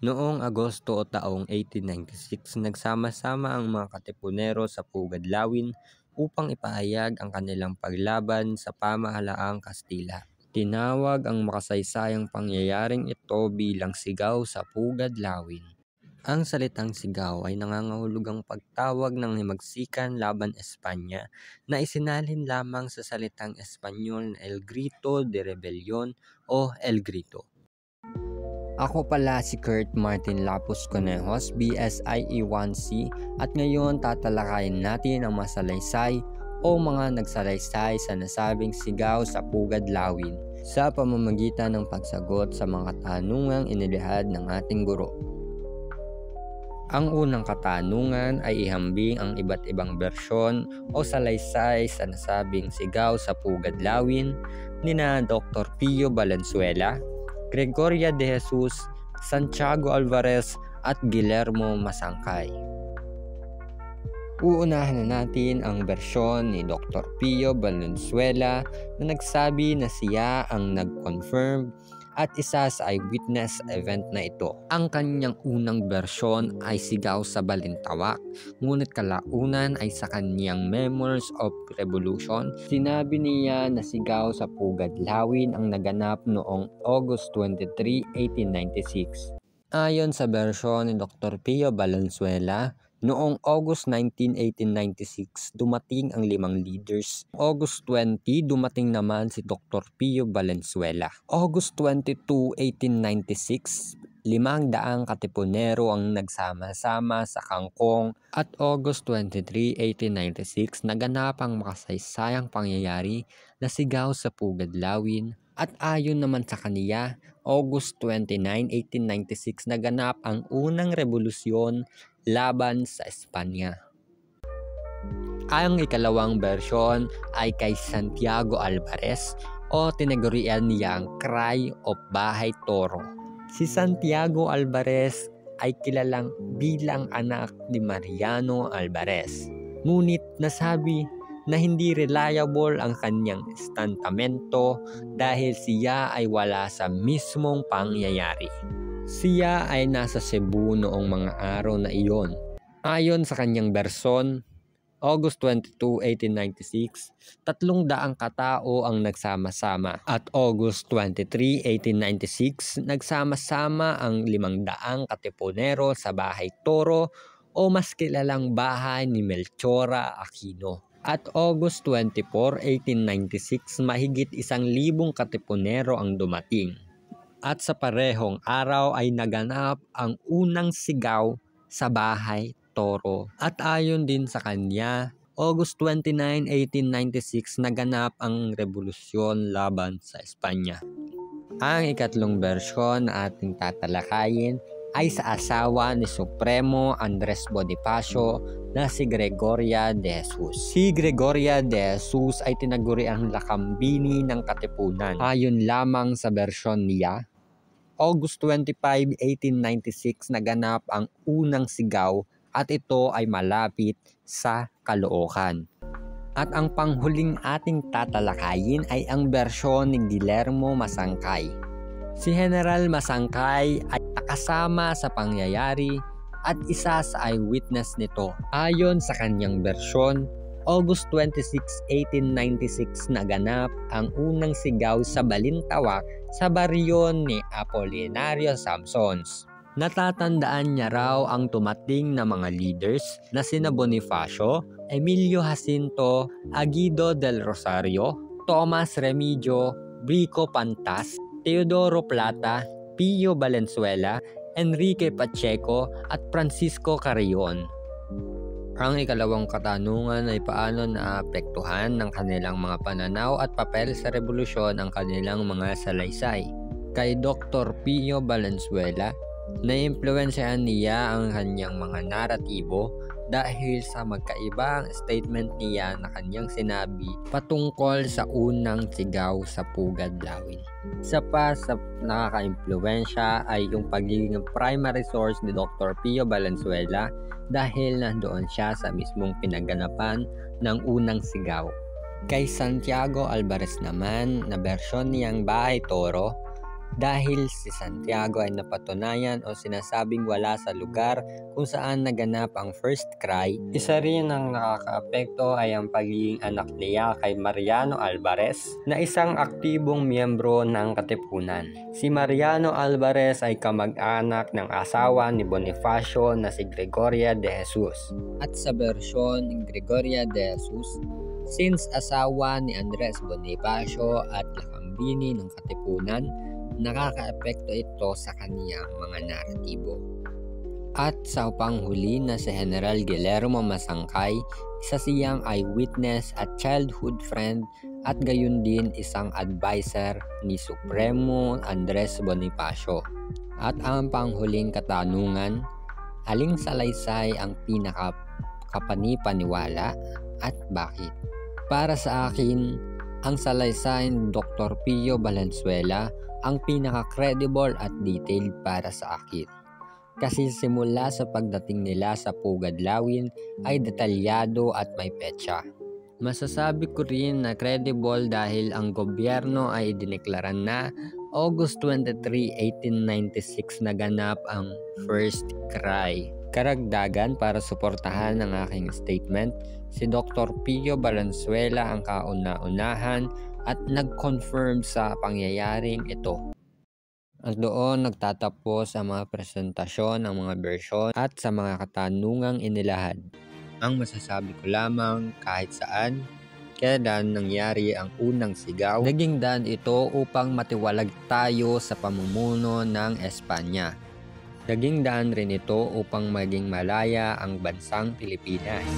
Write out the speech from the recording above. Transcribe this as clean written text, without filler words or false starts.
Noong Agosto o taong 1896, nagsama-sama ang mga Katipunero sa Pugad Lawin upang ipahayag ang kanilang paglaban sa pamahalaang Kastila. Tinawag ang makasaysayang pangyayaring ito bilang Sigaw sa Pugad Lawin. Ang salitang sigaw ay nangangahulugang pagtawag ng himagsikan laban Espanya na isinalin lamang sa salitang Espanyol na El Grito de Rebelión o El Grito. Ako pala si Kurt Martin Lapus Conejos, BSIE 1C, at ngayon tatalakayin natin ang masalaysay o mga nagsalaysay sa nasabing sigaw sa Pugad Lawin sa pamamagitan ng pagsagot sa mga katanungang inilihad ng ating guro. Ang unang katanungan ay ihambing ang iba't ibang bersyon o salaysay sa nasabing sigaw sa Pugad Lawin nina Dr. Pio Valenzuela, Gregoria de Jesus, Santiago Alvarez at Guillermo Masangkay. Uunahin na natin ang bersyon ni Dr. Pio Valenzuela na nagsabi na siya ang nag-confirm at isa sa eyewitness event na ito. Ang kanyang unang bersyon ay sigaw sa Balintawak, ngunit kalaunan ay sa kanyang Memoirs of Revolution, sinabi niya na sigaw sa Pugad Lawin ang naganap noong August 23, 1896. Ayon sa bersyon ni Dr. Pio Valenzuela, noong August 19, 1896, dumating ang 5 leaders. August 20, dumating naman si Dr. Pio Valenzuela. August 22, 1896, 500 Katipunero ang nagsama-sama sa Kangkong at August 23, 1896, naganap ang makasaysayang pangyayari na sigaw sa Pugad Lawin. At ayon naman sa kaniya, August 29, 1896, naganap ang unang revolusyon laban sa Espanya. Ang ikalawang bersyon ay kay Santiago Alvarez o tinagurian niyang Cry of Bahay Toro. Si Santiago Alvarez ay kilalang bilang anak ni Mariano Alvarez. Ngunit nasabi na hindi reliable ang kanyang estantamento dahil siya ay wala sa mismong pangyayari. Siya ay nasa Cebu noong mga araw na iyon. Ayon sa kanyang bersyon, August 22, 1896, 300 katao ang nagsama-sama. At August 23, 1896, nagsama-sama ang 500 Katipunero sa Bahay Toro o mas kilalang bahay ni Melchora Aquino. At August 24, 1896, mahigit 1,000 Katipunero ang dumating. At sa parehong araw ay naganap ang unang sigaw sa Bahay Toro. At ayon din sa kanya, August 29, 1896, naganap ang revolusyon laban sa Espanya. Ang ikatlong bersyon na ating tatalakayin ay sa asawa ni Supremo Andres Bonifacio na si Gregoria de Jesus. Si Gregoria de Jesus ay tinaguriang lakambini ng Katipunan. Ayon lamang sa bersyon niya, August 25, 1896, naganap ang unang sigaw at ito ay malapit sa Caloocan. At ang panghuling ating tatalakayin ay ang bersyon ni Guillermo Masangkay. Si General Masangkay ay nakasama sa pangyayari at isa sa eyewitness nito. Ayon sa kanyang bersyon, August 26, 1896, naganap ang unang sigaw sa Balintawak sa baryo ni Apolinario Samsons. Natatandaan niya raw ang tumating na mga leaders na sina Bonifacio, Emilio Jacinto, Aguido del Rosario, Tomas Remigio, Brico Pantas, Teodoro Plata, Pio Valenzuela, Enrique Pacheco at Francisco Carrion. Ang ikalawang katanungan ay paano naapektuhan ng kanilang mga pananaw at papel sa revolusyon ang kanilang mga salaysay. Kay Dr. Pio Valenzuela, naiimpluwensyahan niya ang kanyang mga naratibo dahil sa magkaibang statement niya na kanyang sinabi patungkol sa unang sigaw sa Pugad Lawin. Isa pa sa nakaka-impluwensya ay yung pagiging primary source ni Dr. Pio Valenzuela dahil nandoon siya sa mismong pinaganapan ng unang sigaw. Kay Santiago Alvarez naman na bersyon niyang Bahay Toro, dahil si Santiago ay napatunayan o sinasabing wala sa lugar kung saan naganap ang first cry. Isa rin ang nakakaapekto ay ang pagiging anak niya kay Mariano Alvarez na isang aktibong miyembro ng Katipunan. Si Mariano Alvarez ay kamag-anak ng asawa ni Bonifacio na si Gregoria de Jesus. At sa bersyon ni Gregoria de Jesus, since asawa ni Andres Bonifacio at lakambini ng Katipunan, nakakaapekto ito sa kaniyang mga naratibo. At sa panghuli na si General Guillermo Masangkay, isa siyang eyewitness at childhood friend at gayon din isang advisor ni Supremo Andres Bonifacio. At ang panghuling katanungan, aling salaysay ang pinaka-kapanipaniwala at bakit? Para sa akin, ang salaysay ni Dr. Pio Valenzuela ang pinaka-credible at detailed para sa akin. Kasi simula sa pagdating nila sa Pugad Lawin ay detalyado at may petsa. Masasabi ko rin na credible dahil ang gobyerno ay dineklara na August 23, 1896 naganap ang first cry. Karagdagan para suportahan ang aking statement, si Dr. Pio Valenzuela ang kauna-unahan at nag-confirm sa pangyayaring ito. At doon nagtatapos ang mga presentasyon ng mga bersyon at sa mga katanungang inilahad. Ang masasabi ko lamang kahit saan, kailan nangyari ang unang sigaw, naging daan ito upang matiwalag tayo sa pamumuno ng Espanya. Naging daan rin ito upang maging malaya ang bansang Pilipinas.